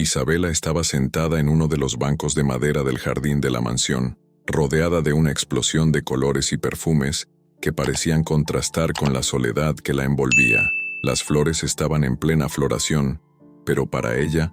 Isabela estaba sentada en uno de los bancos de madera del jardín de la mansión, rodeada de una explosión de colores y perfumes que parecían contrastar con la soledad que la envolvía. Las flores estaban en plena floración, pero para ella,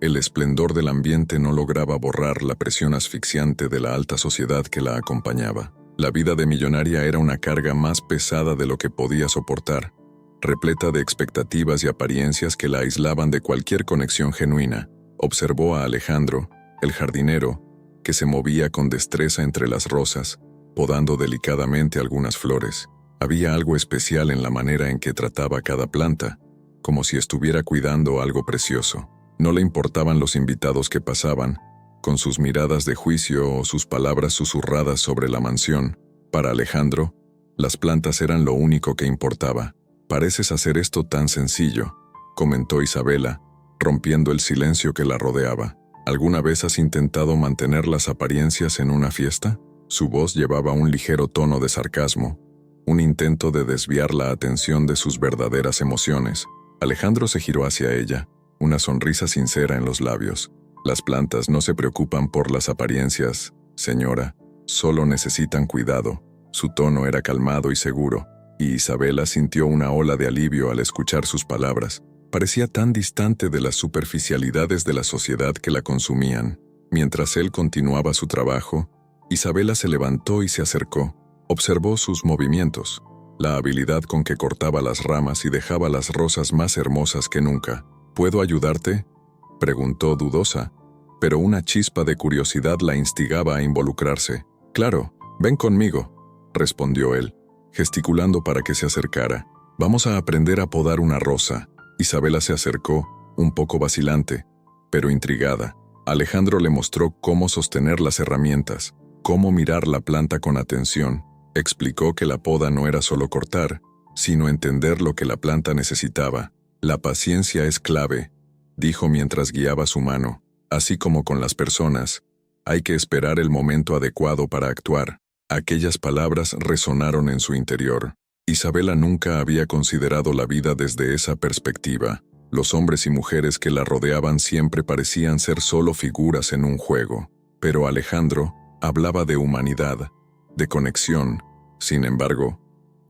el esplendor del ambiente no lograba borrar la presión asfixiante de la alta sociedad que la acompañaba. La vida de millonaria era una carga más pesada de lo que podía soportar, repleta de expectativas y apariencias que la aislaban de cualquier conexión genuina. Observó a Alejandro, el jardinero, que se movía con destreza entre las rosas, podando delicadamente algunas flores. Había algo especial en la manera en que trataba cada planta, como si estuviera cuidando algo precioso. No le importaban los invitados que pasaban, con sus miradas de juicio o sus palabras susurradas sobre la mansión. Para Alejandro, las plantas eran lo único que importaba. «Pareces hacer esto tan sencillo», comentó Isabela, rompiendo el silencio que la rodeaba. «¿Alguna vez has intentado mantener las apariencias en una fiesta?». Su voz llevaba un ligero tono de sarcasmo, un intento de desviar la atención de sus verdaderas emociones. Alejandro se giró hacia ella, una sonrisa sincera en los labios. «Las plantas no se preocupan por las apariencias, señora, solo necesitan cuidado». Su tono era calmado y seguro, y Isabela sintió una ola de alivio al escuchar sus palabras. Parecía tan distante de las superficialidades de la sociedad que la consumían. Mientras él continuaba su trabajo, Isabela se levantó y se acercó. Observó sus movimientos, la habilidad con que cortaba las ramas y dejaba las rosas más hermosas que nunca. «¿Puedo ayudarte?», preguntó dudosa, pero una chispa de curiosidad la instigaba a involucrarse. «Claro, ven conmigo», respondió él, gesticulando para que se acercara. «Vamos a aprender a podar una rosa». Isabela se acercó, un poco vacilante, pero intrigada. Alejandro le mostró cómo sostener las herramientas, cómo mirar la planta con atención. Explicó que la poda no era solo cortar, sino entender lo que la planta necesitaba. «La paciencia es clave», dijo mientras guiaba su mano. «Así como con las personas, hay que esperar el momento adecuado para actuar». Aquellas palabras resonaron en su interior. Isabela nunca había considerado la vida desde esa perspectiva. Los hombres y mujeres que la rodeaban siempre parecían ser solo figuras en un juego. Pero Alejandro hablaba de humanidad, de conexión. Sin embargo,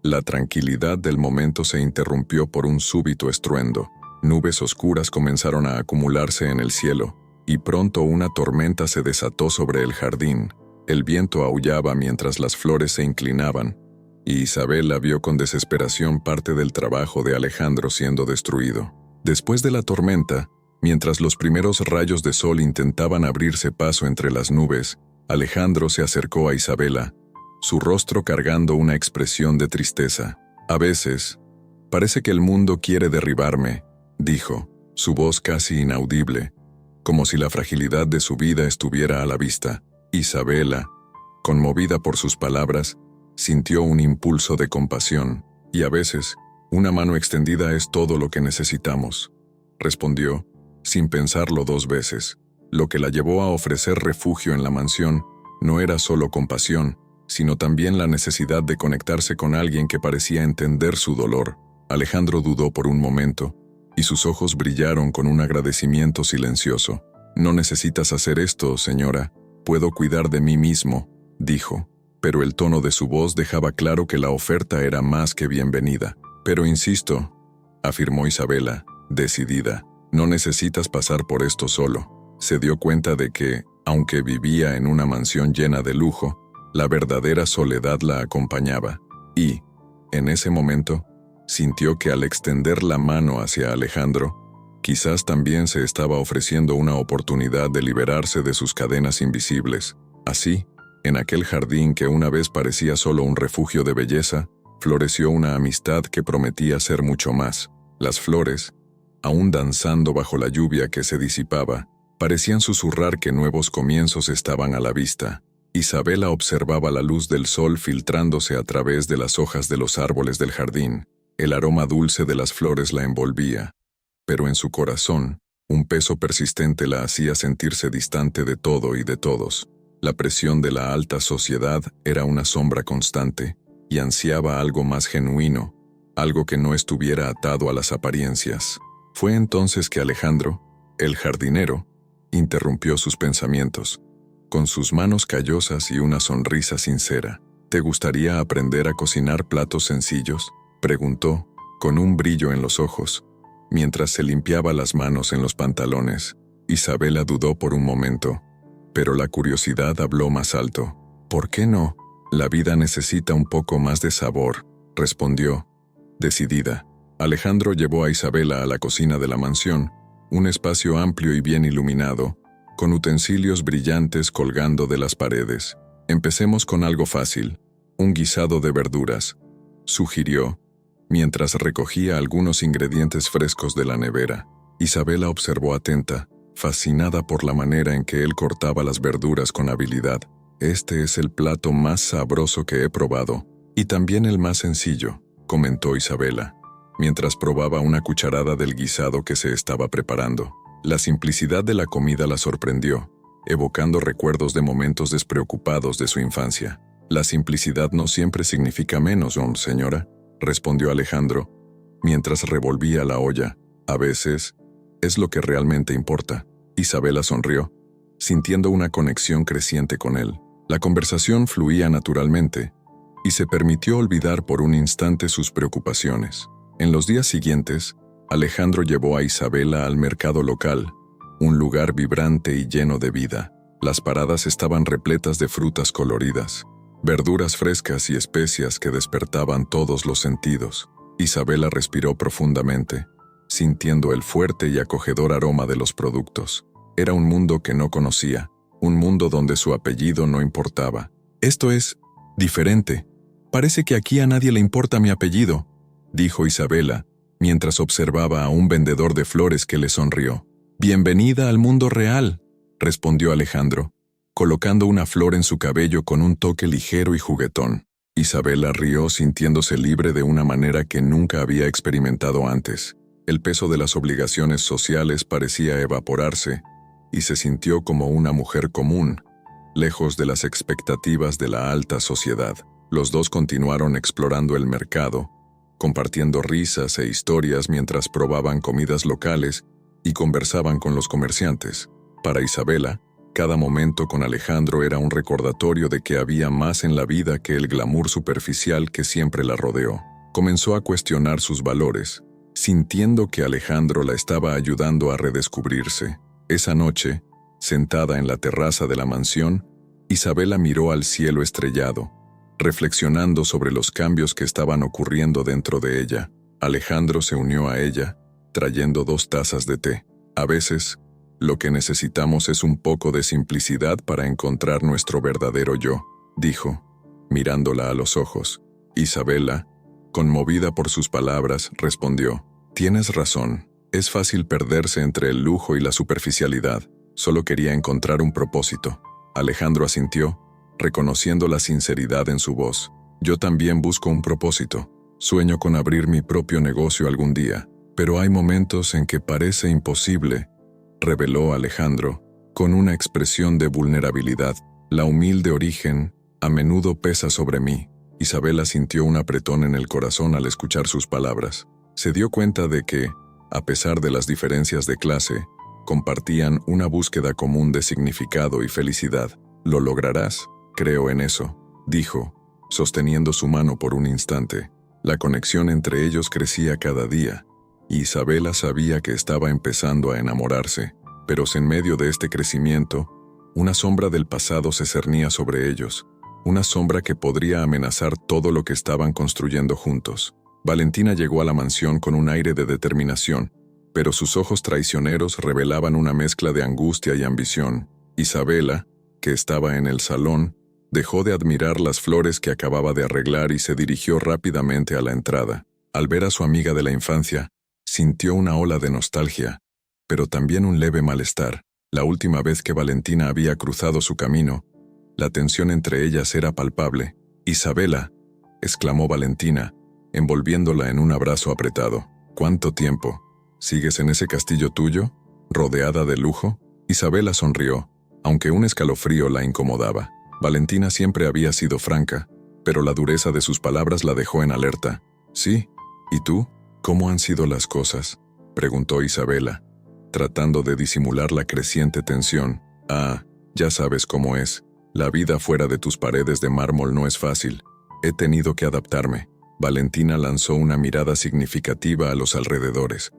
la tranquilidad del momento se interrumpió por un súbito estruendo. Nubes oscuras comenzaron a acumularse en el cielo, y pronto una tormenta se desató sobre el jardín. El viento aullaba mientras las flores se inclinaban, y Isabela vio con desesperación parte del trabajo de Alejandro siendo destruido. Después de la tormenta, mientras los primeros rayos de sol intentaban abrirse paso entre las nubes, Alejandro se acercó a Isabela, su rostro cargando una expresión de tristeza. «A veces, parece que el mundo quiere derribarme», dijo, su voz casi inaudible, como si la fragilidad de su vida estuviera a la vista. Isabela, conmovida por sus palabras, sintió un impulso de compasión. «Y a veces, una mano extendida es todo lo que necesitamos», respondió, sin pensarlo dos veces. Lo que la llevó a ofrecer refugio en la mansión no era solo compasión, sino también la necesidad de conectarse con alguien que parecía entender su dolor. Alejandro dudó por un momento, y sus ojos brillaron con un agradecimiento silencioso. «No necesitas hacer esto, señora. Puedo cuidar de mí mismo», dijo, pero el tono de su voz dejaba claro que la oferta era más que bienvenida. «Pero insisto», afirmó Isabela, decidida, «no necesitas pasar por esto solo». Se dio cuenta de que, aunque vivía en una mansión llena de lujo, la verdadera soledad la acompañaba, y, en ese momento, sintió que al extender la mano hacia Alejandro, quizás también se estaba ofreciendo una oportunidad de liberarse de sus cadenas invisibles. Así, en aquel jardín que una vez parecía solo un refugio de belleza, floreció una amistad que prometía ser mucho más. Las flores, aún danzando bajo la lluvia que se disipaba, parecían susurrar que nuevos comienzos estaban a la vista. Isabela observaba la luz del sol filtrándose a través de las hojas de los árboles del jardín. El aroma dulce de las flores la envolvía, pero en su corazón, un peso persistente la hacía sentirse distante de todo y de todos. La presión de la alta sociedad era una sombra constante, y ansiaba algo más genuino, algo que no estuviera atado a las apariencias. Fue entonces que Alejandro, El jardinero interrumpió sus pensamientos, con sus manos callosas y una sonrisa sincera. ¿Te gustaría aprender a cocinar platos sencillos?, preguntó, con un brillo en los ojos, mientras se limpiaba las manos en los pantalones. Isabela dudó por un momento, pero la curiosidad habló más alto. ¿Por qué no? La vida necesita un poco más de sabor, respondió, decidida. Alejandro llevó a Isabela a la cocina de la mansión, un espacio amplio y bien iluminado, con utensilios brillantes colgando de las paredes. Empecemos con algo fácil, un guisado de verduras, sugirió, mientras recogía algunos ingredientes frescos de la nevera. Isabela observó atenta, fascinada por la manera en que él cortaba las verduras con habilidad. Este es el plato más sabroso que he probado, y también el más sencillo, comentó Isabela, mientras probaba una cucharada del guisado que se estaba preparando. La simplicidad de la comida la sorprendió, evocando recuerdos de momentos despreocupados de su infancia. La simplicidad no siempre significa menos, señora, respondió Alejandro, mientras revolvía la olla. A veces, es lo que realmente importa. Isabela sonrió, sintiendo una conexión creciente con él. La conversación fluía naturalmente, y se permitió olvidar por un instante sus preocupaciones. En los días siguientes, Alejandro llevó a Isabela al mercado local, un lugar vibrante y lleno de vida. Las paradas estaban repletas de frutas coloridas, verduras frescas y especias que despertaban todos los sentidos. Isabela respiró profundamente, sintiendo el fuerte y acogedor aroma de los productos. Era un mundo que no conocía, un mundo donde su apellido no importaba. Esto es diferente. Parece que aquí a nadie le importa mi apellido, dijo Isabela, mientras observaba a un vendedor de flores que le sonrió. Bienvenida al mundo real, respondió Alejandro, colocando una flor en su cabello con un toque ligero y juguetón. Isabela rió sintiéndose libre de una manera que nunca había experimentado antes. El peso de las obligaciones sociales parecía evaporarse, y se sintió como una mujer común, lejos de las expectativas de la alta sociedad. Los dos continuaron explorando el mercado, compartiendo risas e historias mientras probaban comidas locales y conversaban con los comerciantes. Para Isabela, cada momento con Alejandro era un recordatorio de que había más en la vida que el glamour superficial que siempre la rodeó. Comenzó a cuestionar sus valores, sintiendo que Alejandro la estaba ayudando a redescubrirse. Esa noche, sentada en la terraza de la mansión, Isabela miró al cielo estrellado, reflexionando sobre los cambios que estaban ocurriendo dentro de ella. Alejandro se unió a ella, trayendo 2 tazas de té. A veces, lo que necesitamos es un poco de simplicidad para encontrar nuestro verdadero yo, dijo, mirándola a los ojos. Isabela, conmovida por sus palabras, respondió, tienes razón, es fácil perderse entre el lujo y la superficialidad. Solo quería encontrar un propósito. Alejandro asintió, reconociendo la sinceridad en su voz. Yo también busco un propósito. Sueño con abrir mi propio negocio algún día, pero hay momentos en que parece imposible, reveló Alejandro, con una expresión de vulnerabilidad. La humilde origen a menudo pesa sobre mí. Isabela sintió un apretón en el corazón al escuchar sus palabras. Se dio cuenta de que, a pesar de las diferencias de clase, compartían una búsqueda común de significado y felicidad. Lo lograrás, creo en eso, dijo, sosteniendo su mano por un instante. La conexión entre ellos crecía cada día, y Isabela sabía que estaba empezando a enamorarse, pero en medio de este crecimiento, una sombra del pasado se cernía sobre ellos, una sombra que podría amenazar todo lo que estaban construyendo juntos. Valentina llegó a la mansión con un aire de determinación, pero sus ojos traicioneros revelaban una mezcla de angustia y ambición. Isabela, que estaba en el salón, dejó de admirar las flores que acababa de arreglar y se dirigió rápidamente a la entrada. Al ver a su amiga de la infancia, sintió una ola de nostalgia, pero también un leve malestar. La última vez que Valentina había cruzado su camino, la tensión entre ellas era palpable. «Isabela», exclamó Valentina, envolviéndola en un abrazo apretado. «¿Cuánto tiempo? ¿Sigues en ese castillo tuyo, rodeada de lujo?» Isabela sonrió, aunque un escalofrío la incomodaba. Valentina siempre había sido franca, pero la dureza de sus palabras la dejó en alerta. «Sí, ¿y tú? ¿Cómo han sido las cosas?», preguntó Isabela, tratando de disimular la creciente tensión. Ah, ya sabes cómo es. La vida fuera de tus paredes de mármol no es fácil. He tenido que adaptarme. Valentina lanzó una mirada significativa a los alrededores,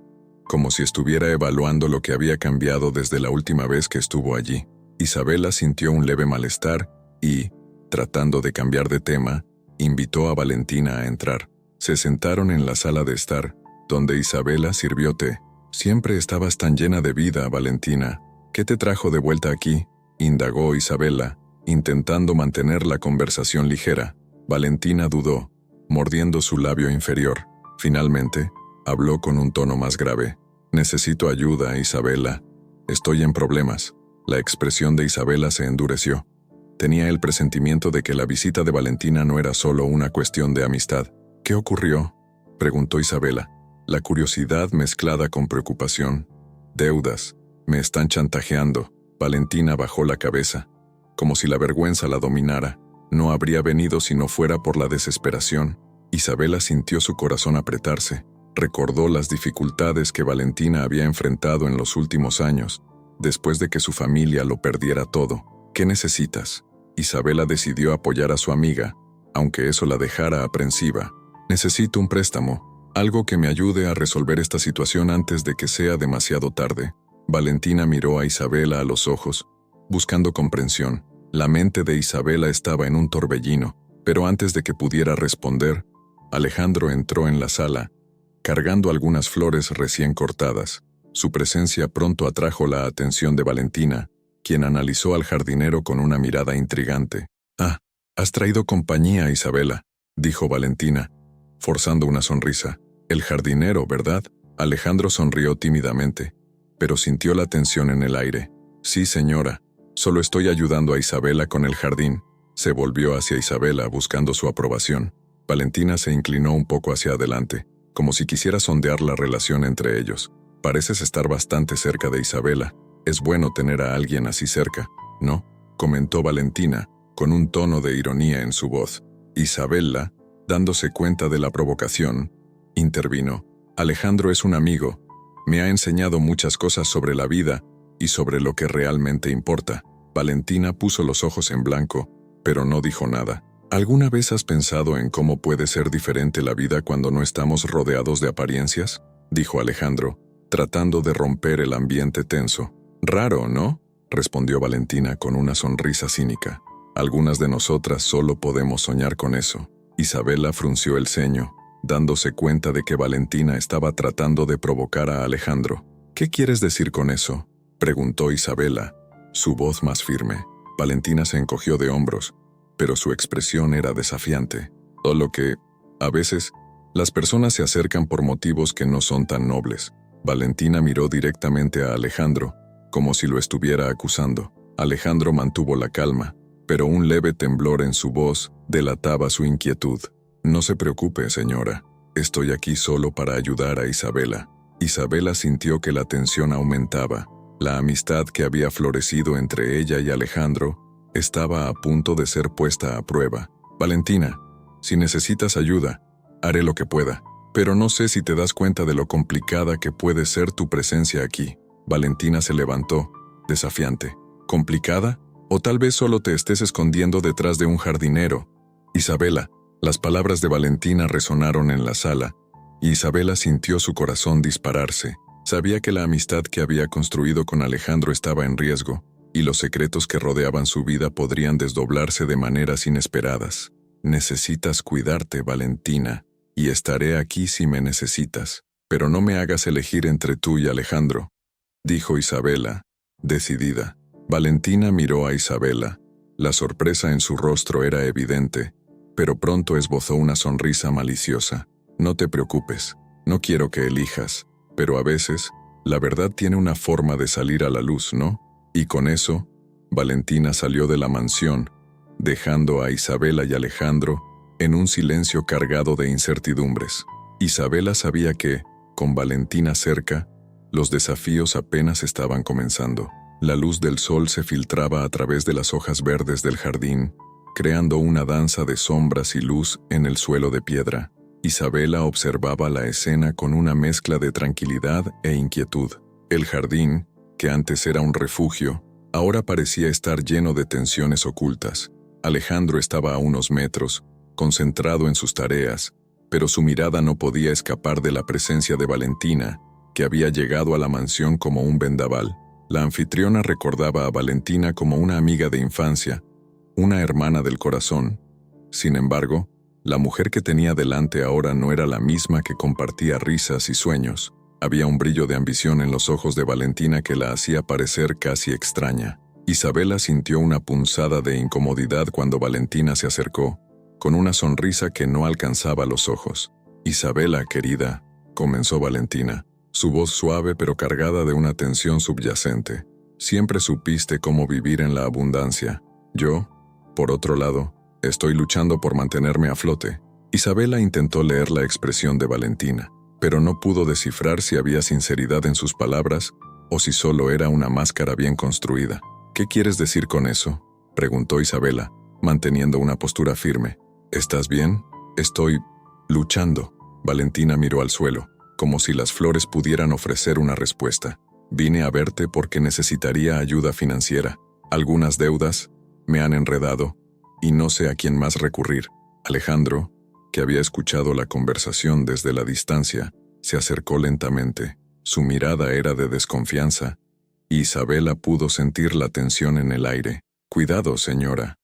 como si estuviera evaluando lo que había cambiado desde la última vez que estuvo allí. Isabela sintió un leve malestar y, tratando de cambiar de tema, invitó a Valentina a entrar. Se sentaron en la sala de estar, donde Isabela sirvió té. Siempre estabas tan llena de vida, Valentina. ¿Qué te trajo de vuelta aquí?, indagó Isabela, intentando mantener la conversación ligera. Valentina dudó, mordiendo su labio inferior. Finalmente, habló con un tono más grave. Necesito ayuda, Isabela. Estoy en problemas. La expresión de Isabela se endureció. Tenía el presentimiento de que la visita de Valentina no era solo una cuestión de amistad. ¿Qué ocurrió?, preguntó Isabela, la curiosidad mezclada con preocupación. Deudas. Me están chantajeando. Valentina bajó la cabeza, como si la vergüenza la dominara. No habría venido si no fuera por la desesperación. Isabela sintió su corazón apretarse. Recordó las dificultades que Valentina había enfrentado en los últimos años, después de que su familia lo perdiera todo. ¿Qué necesitas? Isabela decidió apoyar a su amiga, aunque eso la dejara aprensiva. Necesito un préstamo, algo que me ayude a resolver esta situación antes de que sea demasiado tarde. Valentina miró a Isabela a los ojos, buscando comprensión. La mente de Isabela estaba en un torbellino, pero antes de que pudiera responder, Alejandro entró en la sala, cargando algunas flores recién cortadas. Su presencia pronto atrajo la atención de Valentina, quien analizó al jardinero con una mirada intrigante. «Ah, has traído compañía, Isabela», dijo Valentina, forzando una sonrisa. «El jardinero, ¿verdad?». Alejandro sonrió tímidamente, pero sintió la tensión en el aire. «Sí, señora. Solo estoy ayudando a Isabela con el jardín». Se volvió hacia Isabela buscando su aprobación. Valentina se inclinó un poco hacia adelante, como si quisiera sondear la relación entre ellos. «Pareces estar bastante cerca de Isabela. Es bueno tener a alguien así cerca, ¿no?», comentó Valentina, con un tono de ironía en su voz. Isabela, dándose cuenta de la provocación, intervino. «Alejandro es un amigo. Me ha enseñado muchas cosas sobre la vida y sobre lo que realmente importa». Valentina puso los ojos en blanco, pero no dijo nada. «¿Alguna vez has pensado en cómo puede ser diferente la vida cuando no estamos rodeados de apariencias?», dijo Alejandro, tratando de romper el ambiente tenso. «Raro, ¿no?», respondió Valentina con una sonrisa cínica. «Algunas de nosotras solo podemos soñar con eso». Isabela frunció el ceño, dándose cuenta de que Valentina estaba tratando de provocar a Alejandro. «¿Qué quieres decir con eso?», preguntó Isabela, su voz más firme. Valentina se encogió de hombros, pero su expresión era desafiante. «Solo que, a veces, las personas se acercan por motivos que no son tan nobles». Valentina miró directamente a Alejandro, como si lo estuviera acusando. Alejandro mantuvo la calma, pero un leve temblor en su voz delataba su inquietud. «No se preocupe, señora. Estoy aquí solo para ayudar a Isabela». Isabela sintió que la tensión aumentaba. La amistad que había florecido entre ella y Alejandro estaba a punto de ser puesta a prueba. «Valentina, si necesitas ayuda, haré lo que pueda. Pero no sé si te das cuenta de lo complicada que puede ser tu presencia aquí». Valentina se levantó, desafiante. «¿Complicada? O tal vez solo te estés escondiendo detrás de un jardinero». «Isabela». Las palabras de Valentina resonaron en la sala, y Isabela sintió su corazón dispararse. Sabía que la amistad que había construido con Alejandro estaba en riesgo, y los secretos que rodeaban su vida podrían desdoblarse de maneras inesperadas. «Necesitas cuidarte, Valentina, y estaré aquí si me necesitas. Pero no me hagas elegir entre tú y Alejandro», dijo Isabela, decidida. Valentina miró a Isabela. La sorpresa en su rostro era evidente, pero pronto esbozó una sonrisa maliciosa. «No te preocupes, no quiero que elijas, pero a veces, la verdad tiene una forma de salir a la luz, ¿no?». Y con eso, Valentina salió de la mansión, dejando a Isabela y Alejandro en un silencio cargado de incertidumbres. Isabela sabía que, con Valentina cerca, los desafíos apenas estaban comenzando. La luz del sol se filtraba a través de las hojas verdes del jardín, creando una danza de sombras y luz en el suelo de piedra. Isabela observaba la escena con una mezcla de tranquilidad e inquietud. El jardín, que antes era un refugio, ahora parecía estar lleno de tensiones ocultas. Alejandro estaba a unos metros, concentrado en sus tareas, pero su mirada no podía escapar de la presencia de Valentina, que había llegado a la mansión como un vendaval. La anfitriona recordaba a Valentina como una amiga de infancia, una hermana del corazón. Sin embargo, la mujer que tenía delante ahora no era la misma que compartía risas y sueños. Había un brillo de ambición en los ojos de Valentina que la hacía parecer casi extraña. Isabela sintió una punzada de incomodidad cuando Valentina se acercó, con una sonrisa que no alcanzaba los ojos. «Isabela, querida», comenzó Valentina, su voz suave pero cargada de una tensión subyacente. «Siempre supiste cómo vivir en la abundancia. Yo, por otro lado, estoy luchando por mantenerme a flote». Isabela intentó leer la expresión de Valentina, pero no pudo descifrar si había sinceridad en sus palabras o si solo era una máscara bien construida. «¿Qué quieres decir con eso?», preguntó Isabela, manteniendo una postura firme. «¿Estás bien?». «Estoy luchando». Valentina miró al suelo, como si las flores pudieran ofrecer una respuesta. «Vine a verte porque necesitaría ayuda financiera. Algunas deudas me han enredado y no sé a quién más recurrir». Alejandro, que había escuchado la conversación desde la distancia, se acercó lentamente. Su mirada era de desconfianza, y Isabela pudo sentir la tensión en el aire. «Cuidado, señora.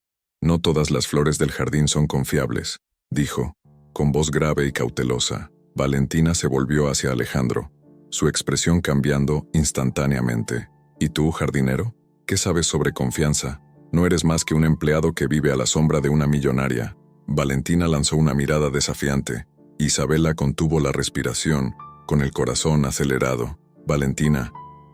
No todas las flores del jardín son confiables», dijo, con voz grave y cautelosa. Valentina se volvió hacia Alejandro, su expresión cambiando instantáneamente. «¿Y tú, jardinero? ¿Qué sabes sobre confianza? No eres más que un empleado que vive a la sombra de una millonaria». Valentina lanzó una mirada desafiante. Isabela contuvo la respiración, con el corazón acelerado. «Valentina,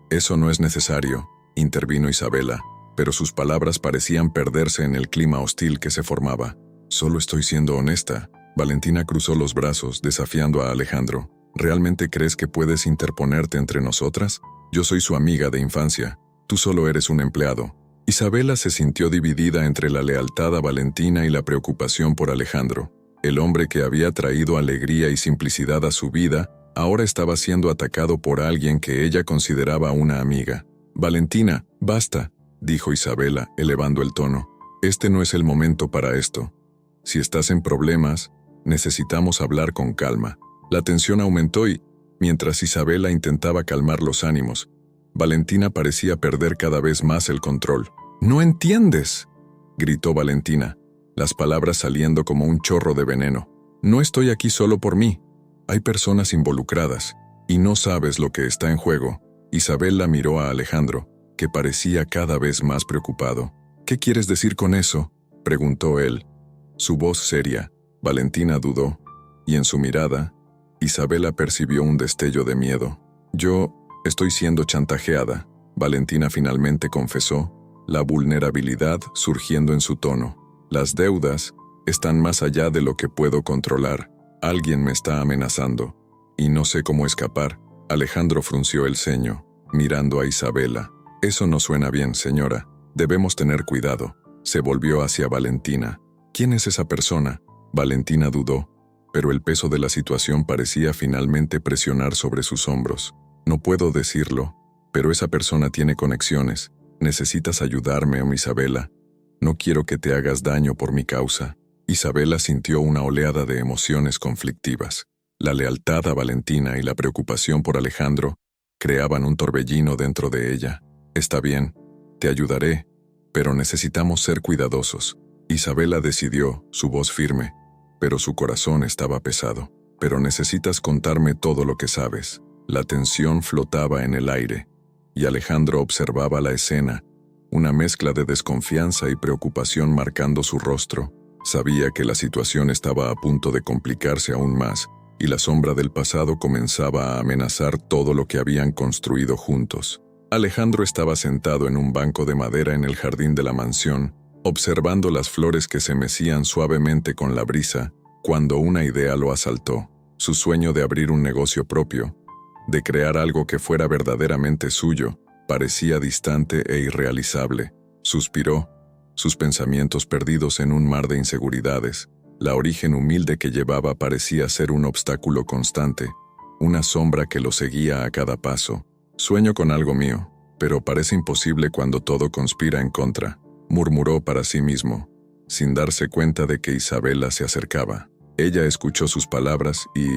eso no es necesario», intervino Isabela, pero sus palabras parecían perderse en el clima hostil que se formaba. «Solo estoy siendo honesta». Valentina cruzó los brazos, desafiando a Alejandro. «¿Realmente crees que puedes interponerte entre nosotras? Yo soy su amiga de infancia. Tú solo eres un empleado». Isabela se sintió dividida entre la lealtad a Valentina y la preocupación por Alejandro. El hombre que había traído alegría y simplicidad a su vida, ahora estaba siendo atacado por alguien que ella consideraba una amiga. «Valentina, basta», dijo Isabela, elevando el tono. «Este no es el momento para esto. Si estás en problemas, necesitamos hablar con calma». La tensión aumentó y, mientras Isabela intentaba calmar los ánimos, Valentina parecía perder cada vez más el control. «¿No entiendes?», gritó Valentina, las palabras saliendo como un chorro de veneno. «No estoy aquí solo por mí. Hay personas involucradas, y no sabes lo que está en juego». Isabela miró a Alejandro, que parecía cada vez más preocupado. «¿Qué quieres decir con eso?», preguntó él, su voz seria. Valentina dudó, y en su mirada, Isabela percibió un destello de miedo. «Yo estoy siendo chantajeada», Valentina finalmente confesó, la vulnerabilidad surgiendo en su tono. «Las deudas están más allá de lo que puedo controlar. Alguien me está amenazando, y no sé cómo escapar». Alejandro frunció el ceño, mirando a Isabela. «Eso no suena bien, señora. Debemos tener cuidado». Se volvió hacia Valentina. «¿Quién es esa persona?». Valentina dudó, pero el peso de la situación parecía finalmente presionar sobre sus hombros. «No puedo decirlo, pero esa persona tiene conexiones. Necesitas ayudarme, Isabela. No quiero que te hagas daño por mi causa». Isabela sintió una oleada de emociones conflictivas. La lealtad a Valentina y la preocupación por Alejandro creaban un torbellino dentro de ella. «Está bien, te ayudaré, pero necesitamos ser cuidadosos». Isabela decidió, su voz firme, pero su corazón estaba pesado. «Pero necesitas contarme todo lo que sabes». La tensión flotaba en el aire, y Alejandro observaba la escena, una mezcla de desconfianza y preocupación marcando su rostro. Sabía que la situación estaba a punto de complicarse aún más, y la sombra del pasado comenzaba a amenazar todo lo que habían construido juntos. Alejandro estaba sentado en un banco de madera en el jardín de la mansión, observando las flores que se mecían suavemente con la brisa, cuando una idea lo asaltó. Su sueño de abrir un negocio propio, de crear algo que fuera verdaderamente suyo, parecía distante e irrealizable. Suspiró, sus pensamientos perdidos en un mar de inseguridades. La origen humilde que llevaba parecía ser un obstáculo constante, una sombra que lo seguía a cada paso. Sueño con algo mío, pero parece imposible cuando todo conspira en contra, murmuró para sí mismo, sin darse cuenta de que Isabela se acercaba. Ella escuchó sus palabras y,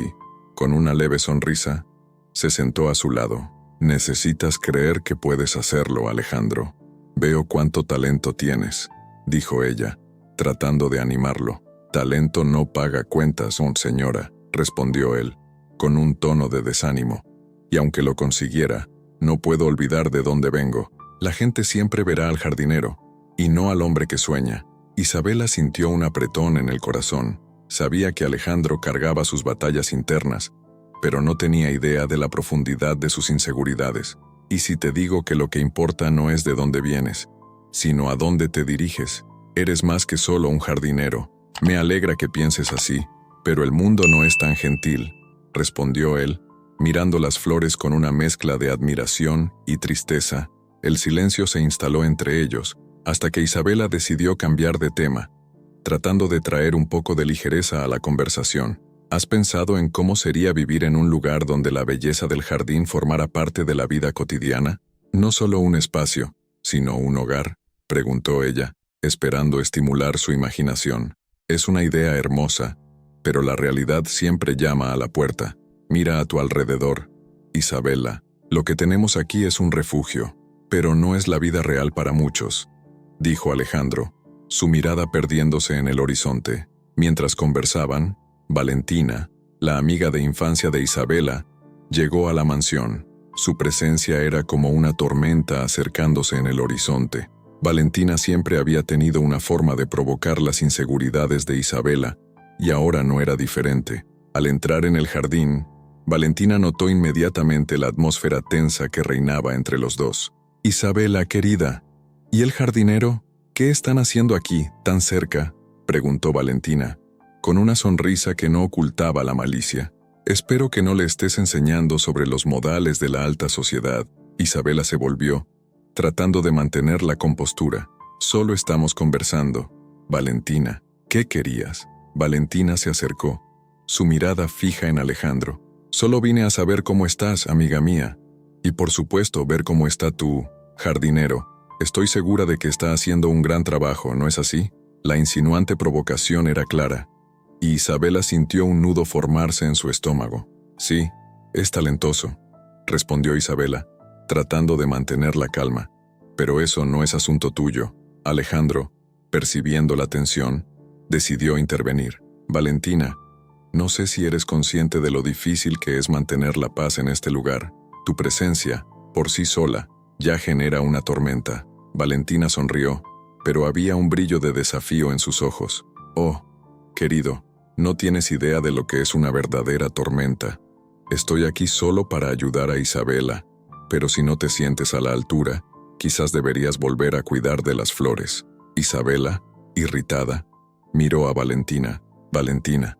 con una leve sonrisa, se sentó a su lado. Necesitas creer que puedes hacerlo, Alejandro. Veo cuánto talento tienes, dijo ella, tratando de animarlo. Talento no paga cuentas, señora, respondió él, con un tono de desánimo. Y aunque lo consiguiera, no puedo olvidar de dónde vengo. La gente siempre verá al jardinero, y no al hombre que sueña. Isabela sintió un apretón en el corazón. Sabía que Alejandro cargaba sus batallas internas, pero no tenía idea de la profundidad de sus inseguridades. Y si te digo que lo que importa no es de dónde vienes, sino a dónde te diriges, eres más que solo un jardinero. Me alegra que pienses así, pero el mundo no es tan gentil, respondió él, mirando las flores con una mezcla de admiración y tristeza. El silencio se instaló entre ellos, hasta que Isabela decidió cambiar de tema, tratando de traer un poco de ligereza a la conversación. ¿Has pensado en cómo sería vivir en un lugar donde la belleza del jardín formara parte de la vida cotidiana? No solo un espacio, sino un hogar, preguntó ella, esperando estimular su imaginación. Es una idea hermosa, pero la realidad siempre llama a la puerta. Mira a tu alrededor, Isabela. Lo que tenemos aquí es un refugio, pero no es la vida real para muchos, dijo Alejandro, su mirada perdiéndose en el horizonte. Mientras conversaban, Valentina, la amiga de infancia de Isabela, llegó a la mansión. Su presencia era como una tormenta acercándose en el horizonte. Valentina siempre había tenido una forma de provocar las inseguridades de Isabela, y ahora no era diferente. Al entrar en el jardín, Valentina notó inmediatamente la atmósfera tensa que reinaba entre los dos. Isabela, querida, ¿y el jardinero? ¿Qué están haciendo aquí, tan cerca?, preguntó Valentina, con una sonrisa que no ocultaba la malicia. Espero que no le estés enseñando sobre los modales de la alta sociedad. Isabela se volvió, tratando de mantener la compostura. Solo estamos conversando. Valentina, ¿qué querías? Valentina se acercó, su mirada fija en Alejandro. Solo vine a saber cómo estás, amiga mía. Y por supuesto, ver cómo está tu jardinero. Estoy segura de que está haciendo un gran trabajo, ¿no es así? La insinuante provocación era clara, y Isabela sintió un nudo formarse en su estómago. Sí, es talentoso, respondió Isabela, tratando de mantener la calma. Pero eso no es asunto tuyo. Alejandro, percibiendo la tensión, decidió intervenir. Valentina, no sé si eres consciente de lo difícil que es mantener la paz en este lugar. Tu presencia, por sí sola, ya genera una tormenta. Valentina sonrió, pero había un brillo de desafío en sus ojos. Oh, querido, no tienes idea de lo que es una verdadera tormenta. Estoy aquí solo para ayudar a Isabela, pero si no te sientes a la altura, quizás deberías volver a cuidar de las flores. Isabela, irritada, miró a Valentina. Valentina,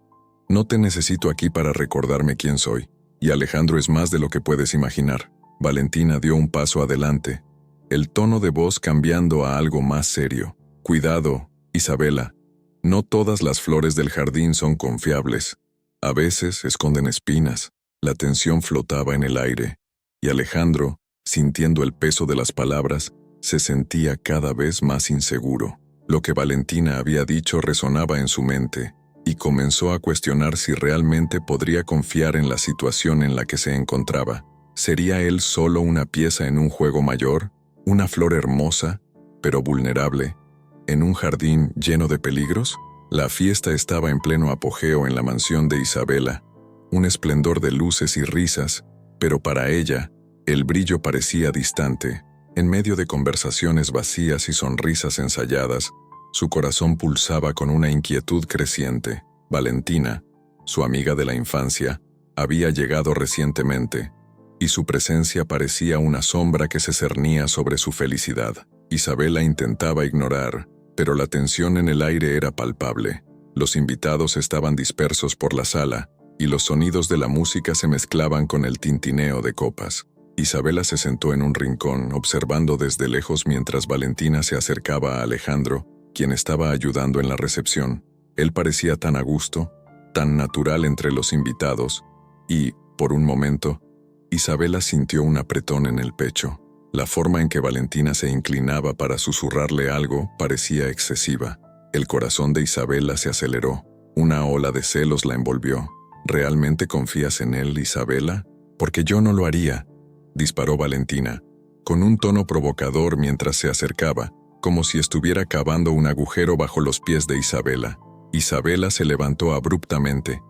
no te necesito aquí para recordarme quién soy, y Alejandro es más de lo que puedes imaginar. Valentina dio un paso adelante, el tono de voz cambiando a algo más serio. Cuidado, Isabela, no todas las flores del jardín son confiables. A veces esconden espinas. La tensión flotaba en el aire, y Alejandro, sintiendo el peso de las palabras, se sentía cada vez más inseguro. Lo que Valentina había dicho resonaba en su mente, y comenzó a cuestionar si realmente podría confiar en la situación en la que se encontraba. ¿Sería él solo una pieza en un juego mayor? ¿Una flor hermosa, pero vulnerable, en un jardín lleno de peligros? La fiesta estaba en pleno apogeo en la mansión de Isabela, un esplendor de luces y risas, pero para ella, el brillo parecía distante. En medio de conversaciones vacías y sonrisas ensayadas, su corazón pulsaba con una inquietud creciente. Valentina, su amiga de la infancia, había llegado recientemente, y su presencia parecía una sombra que se cernía sobre su felicidad. Isabela intentaba ignorar, pero la tensión en el aire era palpable. Los invitados estaban dispersos por la sala, y los sonidos de la música se mezclaban con el tintineo de copas. Isabela se sentó en un rincón, observando desde lejos mientras Valentina se acercaba a Alejandro, quien estaba ayudando en la recepción. Él parecía tan a gusto, tan natural entre los invitados, y, por un momento, Isabela sintió un apretón en el pecho. La forma en que Valentina se inclinaba para susurrarle algo parecía excesiva. El corazón de Isabela se aceleró. Una ola de celos la envolvió. ¿Realmente confías en él, Isabela? Porque yo no lo haría, disparó Valentina, con un tono provocador mientras se acercaba, como si estuviera cavando un agujero bajo los pies de Isabela. Isabela se levantó abruptamente,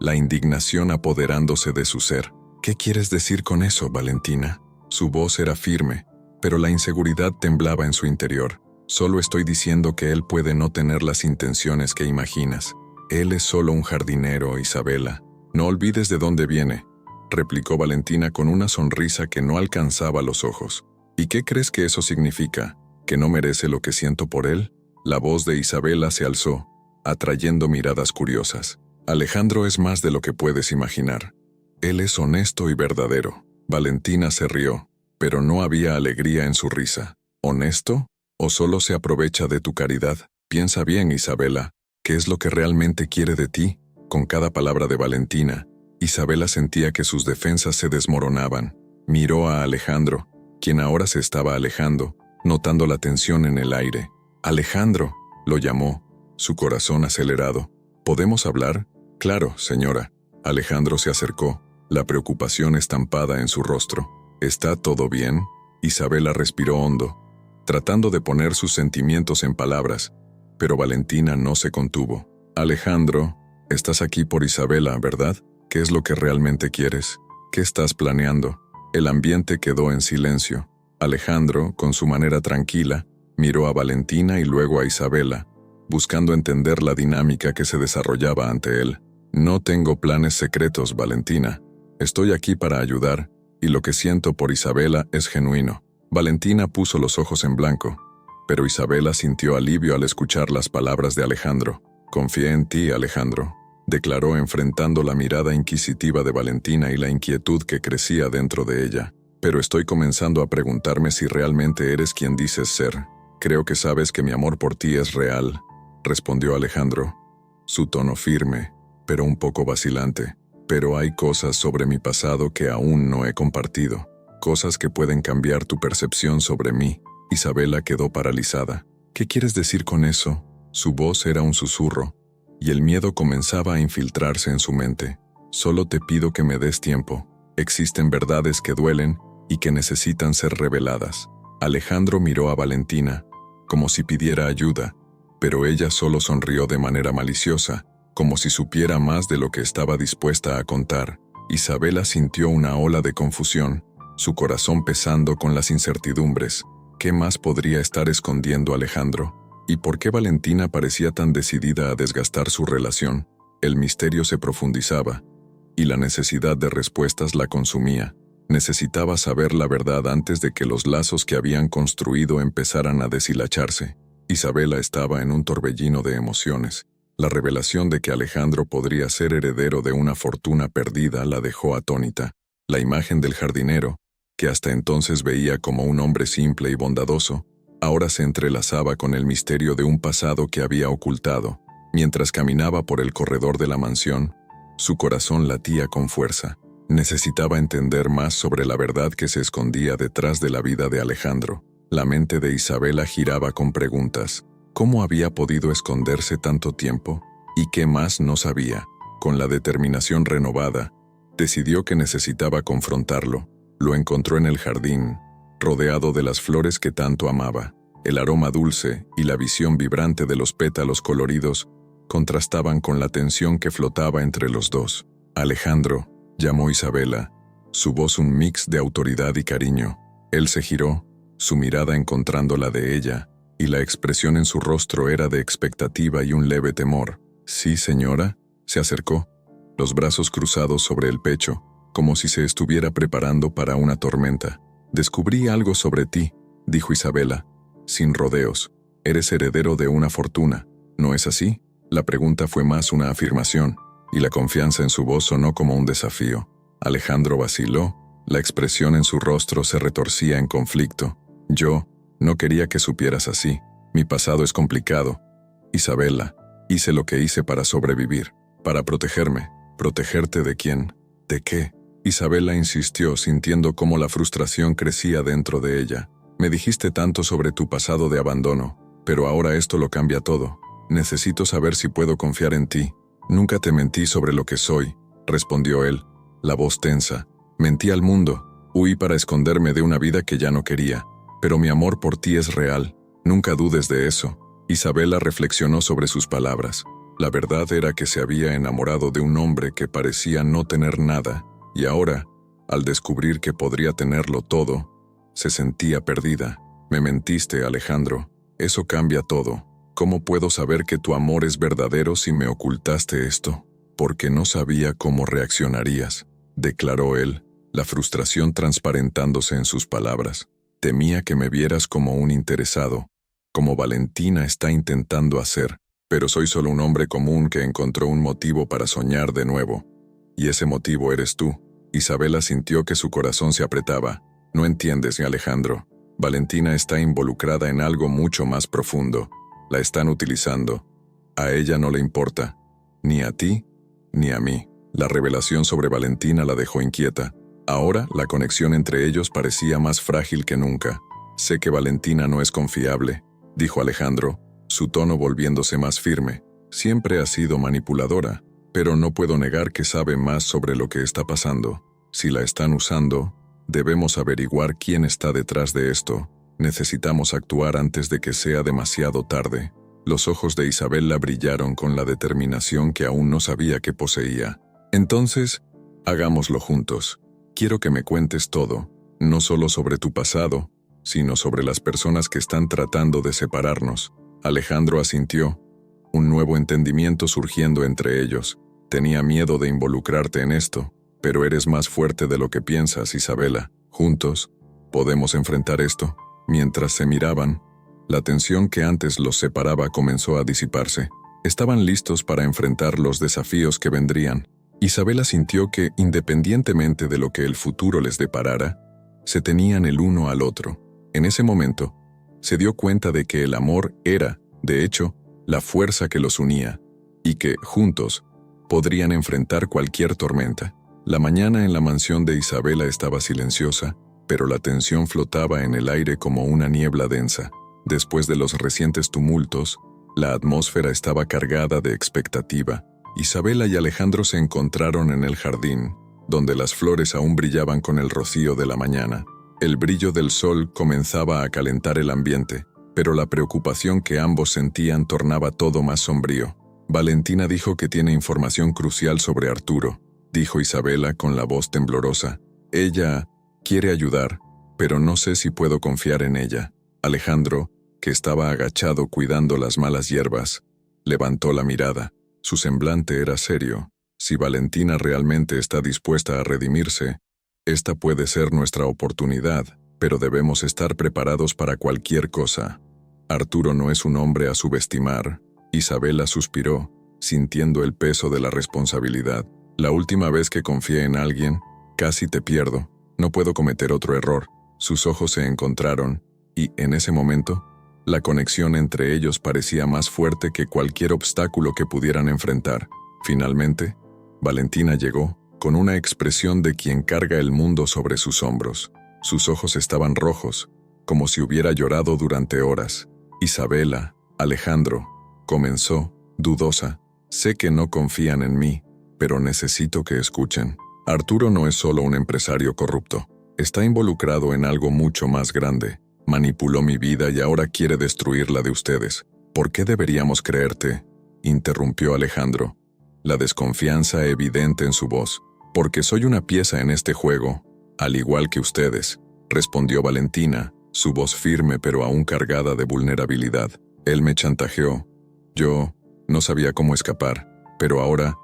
la indignación apoderándose de su ser. ¿Qué quieres decir con eso, Valentina? Su voz era firme, pero la inseguridad temblaba en su interior. Solo estoy diciendo que él puede no tener las intenciones que imaginas. Él es solo un jardinero, Isabela. No olvides de dónde viene, replicó Valentina con una sonrisa que no alcanzaba los ojos. ¿Y qué crees que eso significa? ¿Que no merece lo que siento por él? La voz de Isabela se alzó, atrayendo miradas curiosas. Alejandro es más de lo que puedes imaginar. Él es honesto y verdadero. Valentina se rió, pero no había alegría en su risa. ¿Honesto? ¿O solo se aprovecha de tu caridad? Piensa bien, Isabela. ¿Qué es lo que realmente quiere de ti? Con cada palabra de Valentina, Isabela sentía que sus defensas se desmoronaban. Miró a Alejandro, quien ahora se estaba alejando, notando la tensión en el aire. «Alejandro», lo llamó, su corazón acelerado. «¿Podemos hablar?» «Claro, señora». Alejandro se acercó, la preocupación estampada en su rostro. «¿Está todo bien?» Isabela respiró hondo, tratando de poner sus sentimientos en palabras, pero Valentina no se contuvo. «Alejandro, estás aquí por Isabela, ¿verdad? ¿Qué es lo que realmente quieres? ¿Qué estás planeando?» El ambiente quedó en silencio. Alejandro, con su manera tranquila, miró a Valentina y luego a Isabela, buscando entender la dinámica que se desarrollaba ante él. «No tengo planes secretos, Valentina. Estoy aquí para ayudar, y lo que siento por Isabela es genuino». Valentina puso los ojos en blanco, pero Isabela sintió alivio al escuchar las palabras de Alejandro. «Confié en ti, Alejandro», declaró enfrentando la mirada inquisitiva de Valentina y la inquietud que crecía dentro de ella. «Pero estoy comenzando a preguntarme si realmente eres quien dices ser. Creo que sabes que mi amor por ti es real», respondió Alejandro, su tono firme, pero un poco vacilante. «Pero hay cosas sobre mi pasado que aún no he compartido, cosas que pueden cambiar tu percepción sobre mí». Isabela quedó paralizada. «¿Qué quieres decir con eso?» Su voz era un susurro, y el miedo comenzaba a infiltrarse en su mente. «Solo te pido que me des tiempo. Existen verdades que duelen y que necesitan ser reveladas». Alejandro miró a Valentina, como si pidiera ayuda, pero ella solo sonrió de manera maliciosa, como si supiera más de lo que estaba dispuesta a contar. Isabela sintió una ola de confusión, su corazón pesando con las incertidumbres. ¿Qué más podría estar escondiendo Alejandro? ¿Y por qué Valentina parecía tan decidida a desgastar su relación? El misterio se profundizaba, y la necesidad de respuestas la consumía. Necesitaba saber la verdad antes de que los lazos que habían construido empezaran a deshilacharse. Isabela estaba en un torbellino de emociones. La revelación de que Alejandro podría ser heredero de una fortuna perdida la dejó atónita. La imagen del jardinero, que hasta entonces veía como un hombre simple y bondadoso, ahora se entrelazaba con el misterio de un pasado que había ocultado. Mientras caminaba por el corredor de la mansión, su corazón latía con fuerza. Necesitaba entender más sobre la verdad que se escondía detrás de la vida de Alejandro. La mente de Isabela giraba con preguntas. ¿Cómo había podido esconderse tanto tiempo? ¿Y qué más no sabía? Con la determinación renovada, decidió que necesitaba confrontarlo. Lo encontró en el jardín, rodeado de las flores que tanto amaba. El aroma dulce y la visión vibrante de los pétalos coloridos contrastaban con la tensión que flotaba entre los dos. «Alejandro», llamó Isabela, su voz un mix de autoridad y cariño. Él se giró, su mirada encontrando la de ella, y la expresión en su rostro era de expectativa y un leve temor. «Sí, señora», se acercó, los brazos cruzados sobre el pecho, como si se estuviera preparando para una tormenta. «Descubrí algo sobre ti», dijo Isabela, sin rodeos. «Eres heredero de una fortuna, ¿no es así?» La pregunta fue más una afirmación, y la confianza en su voz sonó como un desafío. Alejandro vaciló, la expresión en su rostro se retorcía en conflicto. «Yo no quería que supieras así. Mi pasado es complicado. Isabela, hice lo que hice para sobrevivir, para protegerme». «¿Protegerte de quién? ¿De qué?». Isabela insistió, sintiendo cómo la frustración crecía dentro de ella. Me dijiste tanto sobre tu pasado de abandono, pero ahora esto lo cambia todo. Necesito saber si puedo confiar en ti. Nunca te mentí sobre lo que soy, respondió él, la voz tensa. Mentí al mundo, huí para esconderme de una vida que ya no quería, pero mi amor por ti es real, nunca dudes de eso. Isabela reflexionó sobre sus palabras. La verdad era que se había enamorado de un hombre que parecía no tener nada, y ahora, al descubrir que podría tenerlo todo, se sentía perdida. Me mentiste, Alejandro. Eso cambia todo. ¿Cómo puedo saber que tu amor es verdadero si me ocultaste esto? Porque no sabía cómo reaccionarías, declaró él, la frustración transparentándose en sus palabras. Temía que me vieras como un interesado, como Valentina está intentando hacer, pero soy solo un hombre común que encontró un motivo para soñar de nuevo. Y ese motivo eres tú. Isabela sintió que su corazón se apretaba. No entiendes, Alejandro. Valentina está involucrada en algo mucho más profundo. La están utilizando. A ella no le importa. Ni a ti, ni a mí. La revelación sobre Valentina la dejó inquieta. Ahora, la conexión entre ellos parecía más frágil que nunca. Sé que Valentina no es confiable, dijo Alejandro, su tono volviéndose más firme. Siempre ha sido manipuladora, pero no puedo negar que sabe más sobre lo que está pasando. Si la están usando, debemos averiguar quién está detrás de esto. Necesitamos actuar antes de que sea demasiado tarde. Los ojos de Isabela brillaron con la determinación que aún no sabía que poseía. Entonces, hagámoslo juntos. Quiero que me cuentes todo, no solo sobre tu pasado, sino sobre las personas que están tratando de separarnos. Alejandro asintió, un nuevo entendimiento surgiendo entre ellos. Tenía miedo de involucrarte en esto, pero eres más fuerte de lo que piensas, Isabela. Juntos, podemos enfrentar esto. Mientras se miraban, la tensión que antes los separaba comenzó a disiparse. Estaban listos para enfrentar los desafíos que vendrían. Isabela sintió que, independientemente de lo que el futuro les deparara, se tenían el uno al otro. En ese momento, se dio cuenta de que el amor era, de hecho, la fuerza que los unía, y que, juntos, podrían enfrentar cualquier tormenta. La mañana en la mansión de Isabela estaba silenciosa, pero la tensión flotaba en el aire como una niebla densa. Después de los recientes tumultos, la atmósfera estaba cargada de expectativa. Isabela y Alejandro se encontraron en el jardín, donde las flores aún brillaban con el rocío de la mañana. El brillo del sol comenzaba a calentar el ambiente, pero la preocupación que ambos sentían tornaba todo más sombrío. Valentina dijo que tiene información crucial sobre Arturo, dijo Isabela con la voz temblorosa. Ella quiere ayudar, pero no sé si puedo confiar en ella. Alejandro, que estaba agachado cuidando las malas hierbas, levantó la mirada. Su semblante era serio. Si Valentina realmente está dispuesta a redimirse, esta puede ser nuestra oportunidad, pero debemos estar preparados para cualquier cosa. Arturo no es un hombre a subestimar. Isabela suspiró, sintiendo el peso de la responsabilidad. La última vez que confié en alguien, casi te pierdo. No puedo cometer otro error. Sus ojos se encontraron, y, en ese momento, la conexión entre ellos parecía más fuerte que cualquier obstáculo que pudieran enfrentar. Finalmente, Valentina llegó, con una expresión de quien carga el mundo sobre sus hombros. Sus ojos estaban rojos, como si hubiera llorado durante horas. Isabela, Alejandro, comenzó, dudosa. Sé que no confían en mí, pero necesito que escuchen. Arturo no es solo un empresario corrupto. Está involucrado en algo mucho más grande. Manipuló mi vida y ahora quiere destruir la de ustedes. ¿Por qué deberíamos creerte?, interrumpió Alejandro, la desconfianza evidente en su voz. Porque soy una pieza en este juego, al igual que ustedes, respondió Valentina, su voz firme pero aún cargada de vulnerabilidad. Él me chantajeó. Yo no sabía cómo escapar, pero ahora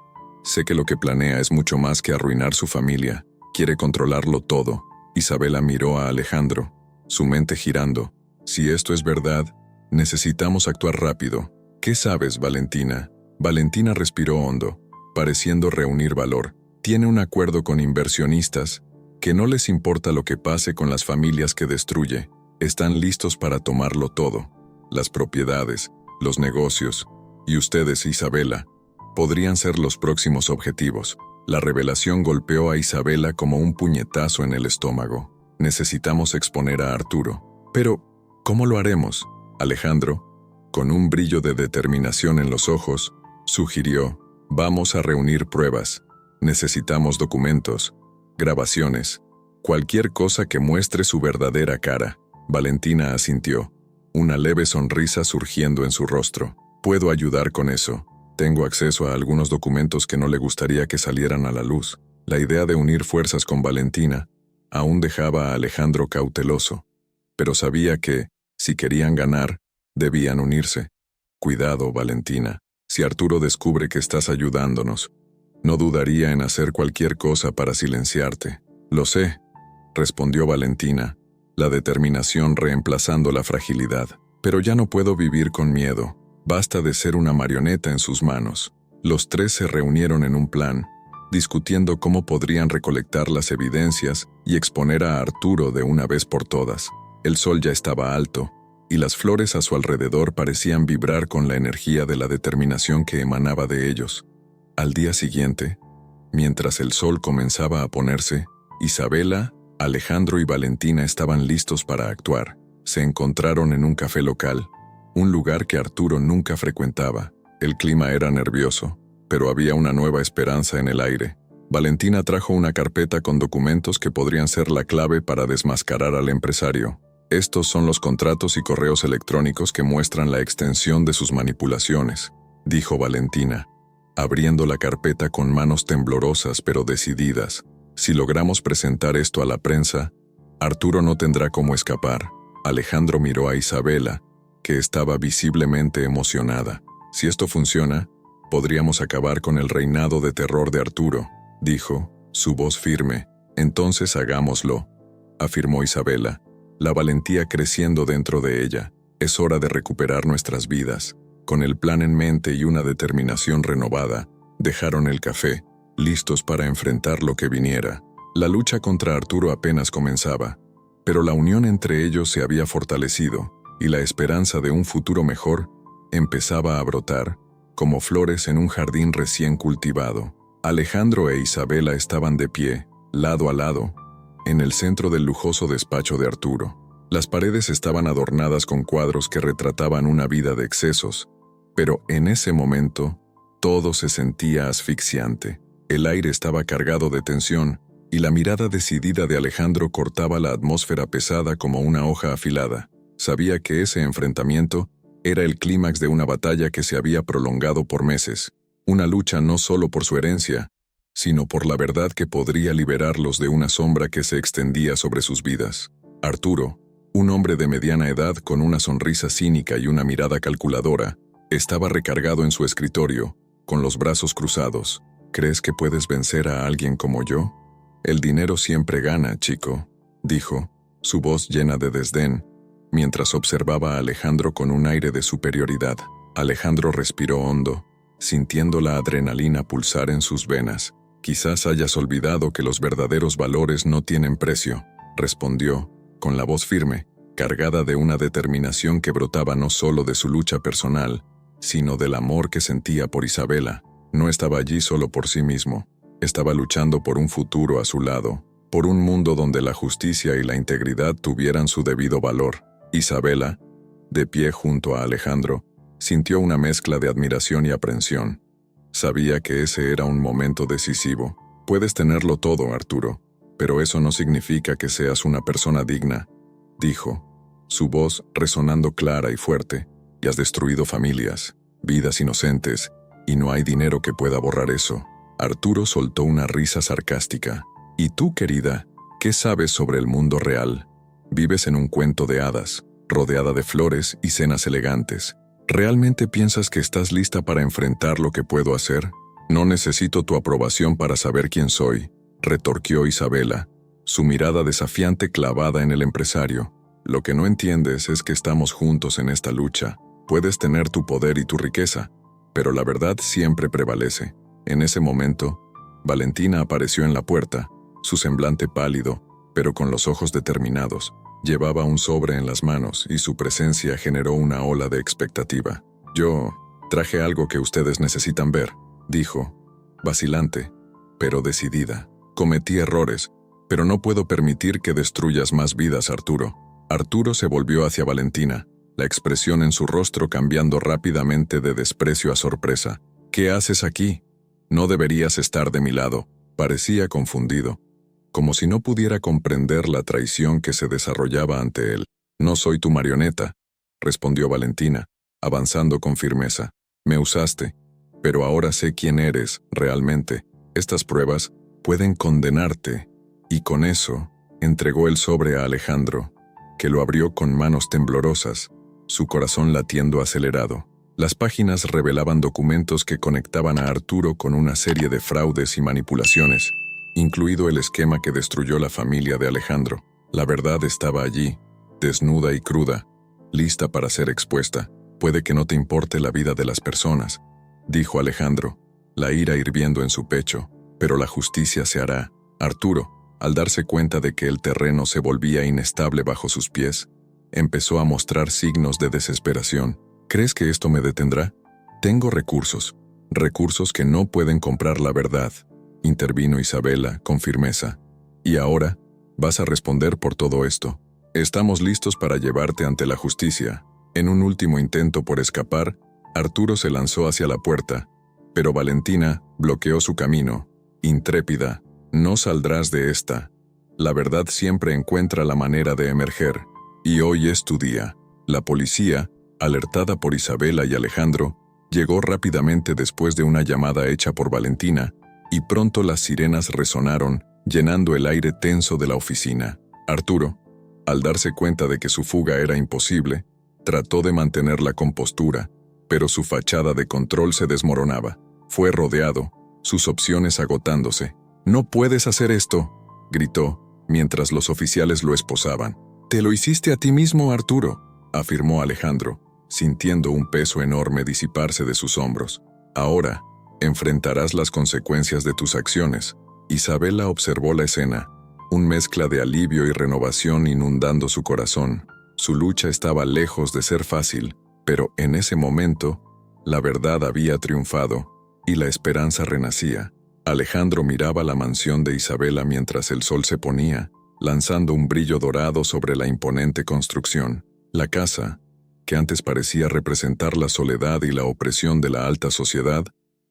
sé que lo que planea es mucho más que arruinar su familia. Quiere controlarlo todo. Isabela miró a Alejandro, su mente girando. Si esto es verdad, necesitamos actuar rápido. ¿Qué sabes, Valentina? Valentina respiró hondo, pareciendo reunir valor. Tiene un acuerdo con inversionistas que no les importa lo que pase con las familias que destruye. Están listos para tomarlo todo. Las propiedades, los negocios, y ustedes, Isabela, podrían ser los próximos objetivos. La revelación golpeó a Isabela como un puñetazo en el estómago. Necesitamos exponer a Arturo. Pero, ¿cómo lo haremos? Alejandro, con un brillo de determinación en los ojos, sugirió: vamos a reunir pruebas. Necesitamos documentos, grabaciones, cualquier cosa que muestre su verdadera cara. Valentina asintió, una leve sonrisa surgiendo en su rostro. Puedo ayudar con eso. Tengo acceso a algunos documentos que no le gustaría que salieran a la luz. La idea de unir fuerzas con Valentina aún dejaba a Alejandro cauteloso, pero sabía que, si querían ganar, debían unirse. Cuidado, Valentina. Si Arturo descubre que estás ayudándonos, no dudaría en hacer cualquier cosa para silenciarte. Lo sé, respondió Valentina, la determinación reemplazando la fragilidad. Pero ya no puedo vivir con miedo. Basta de ser una marioneta en sus manos. Los tres se reunieron en un plan, discutiendo cómo podrían recolectar las evidencias y exponer a Arturo de una vez por todas. El sol ya estaba alto, y las flores a su alrededor parecían vibrar con la energía de la determinación que emanaba de ellos. Al día siguiente, mientras el sol comenzaba a ponerse, Isabela, Alejandro y Valentina estaban listos para actuar. Se encontraron en un café local, un lugar que Arturo nunca frecuentaba. El clima era nervioso, pero había una nueva esperanza en el aire. Valentina trajo una carpeta con documentos que podrían ser la clave para desmascarar al empresario. Estos son los contratos y correos electrónicos que muestran la extensión de sus manipulaciones, dijo Valentina, abriendo la carpeta con manos temblorosas pero decididas. Si logramos presentar esto a la prensa, Arturo no tendrá cómo escapar. Alejandro miró a Isabela, que estaba visiblemente emocionada. Si esto funciona, podríamos acabar con el reinado de terror de Arturo, dijo, su voz firme. Entonces hagámoslo, afirmó Isabela, la valentía creciendo dentro de ella. Es hora de recuperar nuestras vidas. Con el plan en mente y una determinación renovada, dejaron el café, listos para enfrentar lo que viniera. La lucha contra Arturo apenas comenzaba, pero la unión entre ellos se había fortalecido, y la esperanza de un futuro mejor empezaba a brotar, como flores en un jardín recién cultivado. Alejandro e Isabela estaban de pie, lado a lado, en el centro del lujoso despacho de Arturo. Las paredes estaban adornadas con cuadros que retrataban una vida de excesos, pero en ese momento, todo se sentía asfixiante. El aire estaba cargado de tensión, y la mirada decidida de Alejandro cortaba la atmósfera pesada como una hoja afilada. Sabía que ese enfrentamiento era el clímax de una batalla que se había prolongado por meses, una lucha no solo por su herencia, sino por la verdad que podría liberarlos de una sombra que se extendía sobre sus vidas. Arturo, un hombre de mediana edad con una sonrisa cínica y una mirada calculadora, estaba recargado en su escritorio, con los brazos cruzados. ¿Crees que puedes vencer a alguien como yo? El dinero siempre gana, chico, dijo, su voz llena de desdén, mientras observaba a Alejandro con un aire de superioridad. Alejandro respiró hondo, sintiendo la adrenalina pulsar en sus venas. Quizás hayas olvidado que los verdaderos valores no tienen precio, respondió, con la voz firme, cargada de una determinación que brotaba no solo de su lucha personal, sino del amor que sentía por Isabela. No estaba allí solo por sí mismo, estaba luchando por un futuro a su lado, por un mundo donde la justicia y la integridad tuvieran su debido valor. Isabela, de pie junto a Alejandro, sintió una mezcla de admiración y aprensión. Sabía que ese era un momento decisivo. Puedes tenerlo todo, Arturo, pero eso no significa que seas una persona digna, dijo, su voz resonando clara y fuerte. Y has destruido familias, vidas inocentes, y no hay dinero que pueda borrar eso. Arturo soltó una risa sarcástica. ¿Y tú, querida, qué sabes sobre el mundo real? Vives en un cuento de hadas, rodeada de flores y cenas elegantes. ¿Realmente piensas que estás lista para enfrentar lo que puedo hacer? No necesito tu aprobación para saber quién soy, retorquió Isabela, su mirada desafiante clavada en el empresario. Lo que no entiendes es que estamos juntos en esta lucha. Puedes tener tu poder y tu riqueza, pero la verdad siempre prevalece. En ese momento, Valentina apareció en la puerta, su semblante pálido, pero con los ojos determinados. Llevaba un sobre en las manos y su presencia generó una ola de expectativa. Yo traje algo que ustedes necesitan ver, dijo, vacilante. pero decidida. Cometí errores, pero no puedo permitir que destruyas más vidas, Arturo. Arturo se volvió hacia Valentina, la expresión en su rostro cambiando rápidamente de desprecio a sorpresa. ¿Qué haces aquí? No deberías estar de mi lado. Parecía confundido, como si no pudiera comprender la traición que se desarrollaba ante él. No soy tu marioneta, respondió Valentina, avanzando con firmeza. Me usaste, pero ahora sé quién eres realmente. Estas pruebas pueden condenarte. Y con eso, entregó el sobre a Alejandro, que lo abrió con manos temblorosas, su corazón latiendo acelerado. Las páginas revelaban documentos que conectaban a Arturo con una serie de fraudes y manipulaciones, incluido el esquema que destruyó la familia de Alejandro. La verdad estaba allí, desnuda y cruda, lista para ser expuesta. Puede que no te importe la vida de las personas, dijo Alejandro, la ira hirviendo en su pecho, pero la justicia se hará. Arturo, al darse cuenta de que el terreno se volvía inestable bajo sus pies, empezó a mostrar signos de desesperación. ¿Crees que esto me detendrá? Tengo recursos que no pueden comprar la verdad, intervino Isabela con firmeza. Y ahora, vas a responder por todo esto. Estamos listos para llevarte ante la justicia. En un último intento por escapar, Arturo se lanzó hacia la puerta, pero Valentina bloqueó su camino. Intrépida, no saldrás de esta. La verdad siempre encuentra la manera de emerger. Y hoy es tu día. La policía, alertada por Isabela y Alejandro, llegó rápidamente después de una llamada hecha por Valentina, y pronto las sirenas resonaron, llenando el aire tenso de la oficina. Arturo, al darse cuenta de que su fuga era imposible, trató de mantener la compostura, pero su fachada de control se desmoronaba. Fue rodeado, sus opciones agotándose. «No puedes hacer esto», gritó, mientras los oficiales lo esposaban. «Te lo hiciste a ti mismo, Arturo», afirmó Alejandro, sintiendo un peso enorme disiparse de sus hombros. «Ahora, enfrentarás las consecuencias de tus acciones». Isabela observó la escena, un mezcla de alivio y renovación inundando su corazón. Su lucha estaba lejos de ser fácil, pero en ese momento, la verdad había triunfado, y la esperanza renacía. Alejandro miraba la mansión de Isabela mientras el sol se ponía, lanzando un brillo dorado sobre la imponente construcción. La casa, que antes parecía representar la soledad y la opresión de la alta sociedad,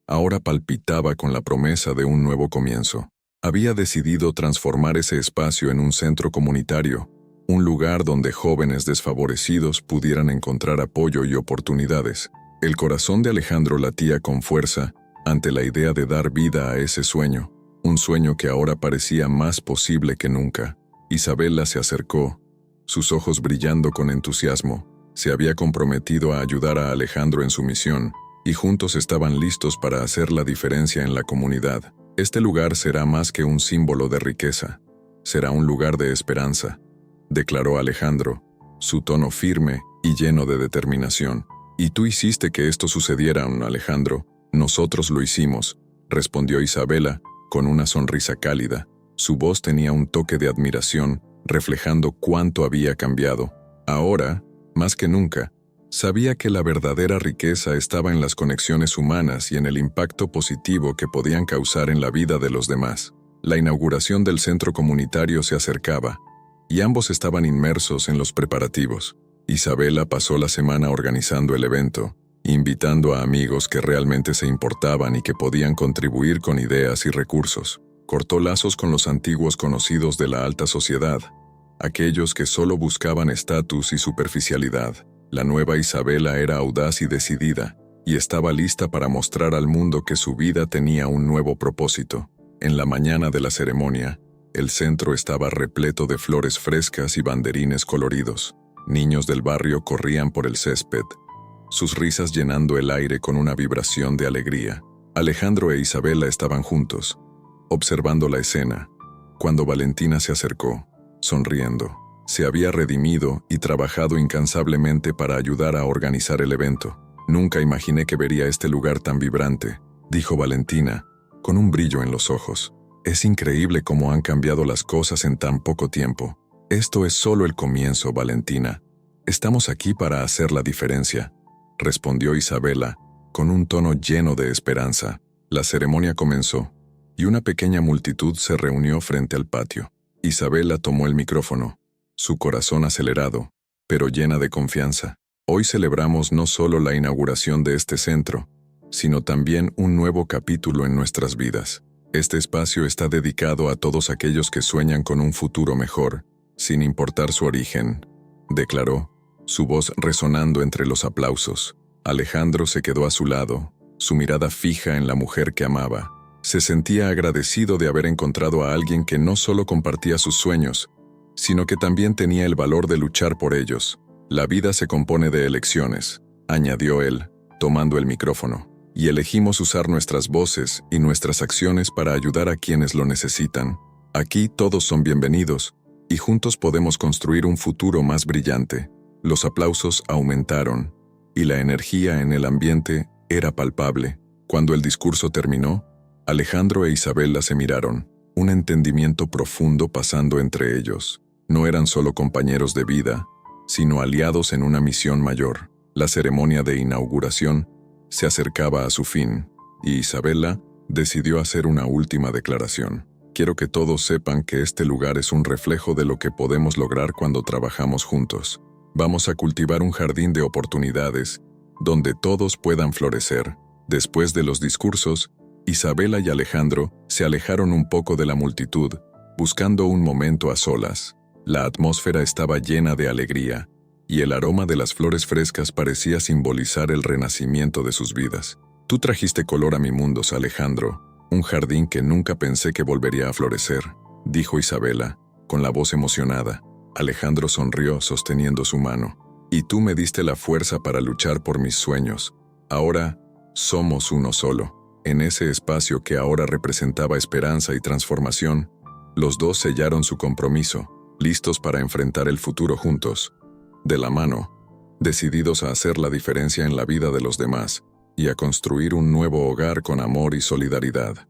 ahora palpitaba con la promesa de un nuevo comienzo. Había decidido transformar ese espacio en un centro comunitario, un lugar donde jóvenes desfavorecidos pudieran encontrar apoyo y oportunidades. El corazón de Alejandro latía con fuerza ante la idea de dar vida a ese sueño, un sueño que ahora parecía más posible que nunca. Isabela se acercó, sus ojos brillando con entusiasmo. Se había comprometido a ayudar a Alejandro en su misión, y juntos estaban listos para hacer la diferencia en la comunidad. Este lugar será más que un símbolo de riqueza, será un lugar de esperanza, declaró Alejandro, su tono firme y lleno de determinación. «Y tú hiciste que esto sucediera, Alejandro». «Nosotros lo hicimos», respondió Isabela, con una sonrisa cálida. Su voz tenía un toque de admiración, reflejando cuánto había cambiado. Ahora, más que nunca, sabía que la verdadera riqueza estaba en las conexiones humanas y en el impacto positivo que podían causar en la vida de los demás. La inauguración del centro comunitario se acercaba, y ambos estaban inmersos en los preparativos. Isabela pasó la semana organizando el evento, invitando a amigos que realmente se importaban y que podían contribuir con ideas y recursos. Cortó lazos con los antiguos conocidos de la alta sociedad, aquellos que solo buscaban estatus y superficialidad. La nueva Isabela era audaz y decidida, y estaba lista para mostrar al mundo que su vida tenía un nuevo propósito. En la mañana de la ceremonia, el centro estaba repleto de flores frescas y banderines coloridos. Niños del barrio corrían por el césped, sus risas llenando el aire con una vibración de alegría. Alejandro e Isabela estaban juntos, observando la escena, cuando Valentina se acercó, sonriendo. Se había redimido y trabajado incansablemente para ayudar a organizar el evento. «Nunca imaginé que vería este lugar tan vibrante», dijo Valentina, con un brillo en los ojos. «Es increíble cómo han cambiado las cosas en tan poco tiempo». «Esto es solo el comienzo, Valentina. Estamos aquí para hacer la diferencia», respondió Isabela, con un tono lleno de esperanza. La ceremonia comenzó, y una pequeña multitud se reunió frente al patio. Isabela tomó el micrófono, su corazón acelerado, pero llena de confianza. Hoy celebramos no solo la inauguración de este centro, sino también un nuevo capítulo en nuestras vidas. Este espacio está dedicado a todos aquellos que sueñan con un futuro mejor, sin importar su origen, declaró, su voz resonando entre los aplausos. Alejandro se quedó a su lado, su mirada fija en la mujer que amaba. Se sentía agradecido de haber encontrado a alguien que no solo compartía sus sueños, sino que también tenía el valor de luchar por ellos. La vida se compone de elecciones, añadió él, tomando el micrófono, y elegimos usar nuestras voces y nuestras acciones para ayudar a quienes lo necesitan. Aquí todos son bienvenidos, y juntos podemos construir un futuro más brillante. Los aplausos aumentaron, y la energía en el ambiente era palpable. Cuando el discurso terminó, Alejandro e Isabela se miraron, un entendimiento profundo pasando entre ellos. No eran solo compañeros de vida, sino aliados en una misión mayor. La ceremonia de inauguración se acercaba a su fin, y Isabela decidió hacer una última declaración. Quiero que todos sepan que este lugar es un reflejo de lo que podemos lograr cuando trabajamos juntos. Vamos a cultivar un jardín de oportunidades, donde todos puedan florecer. Después de los discursos, Isabela y Alejandro se alejaron un poco de la multitud, buscando un momento a solas. La atmósfera estaba llena de alegría, y el aroma de las flores frescas parecía simbolizar el renacimiento de sus vidas. Tú trajiste color a mi mundo, Alejandro, un jardín que nunca pensé que volvería a florecer, dijo Isabela, con la voz emocionada. Alejandro sonrió sosteniendo su mano. Y tú me diste la fuerza para luchar por mis sueños. Ahora somos uno solo. En ese espacio que ahora representaba esperanza y transformación, los dos sellaron su compromiso, listos para enfrentar el futuro juntos, de la mano, decididos a hacer la diferencia en la vida de los demás y a construir un nuevo hogar con amor y solidaridad.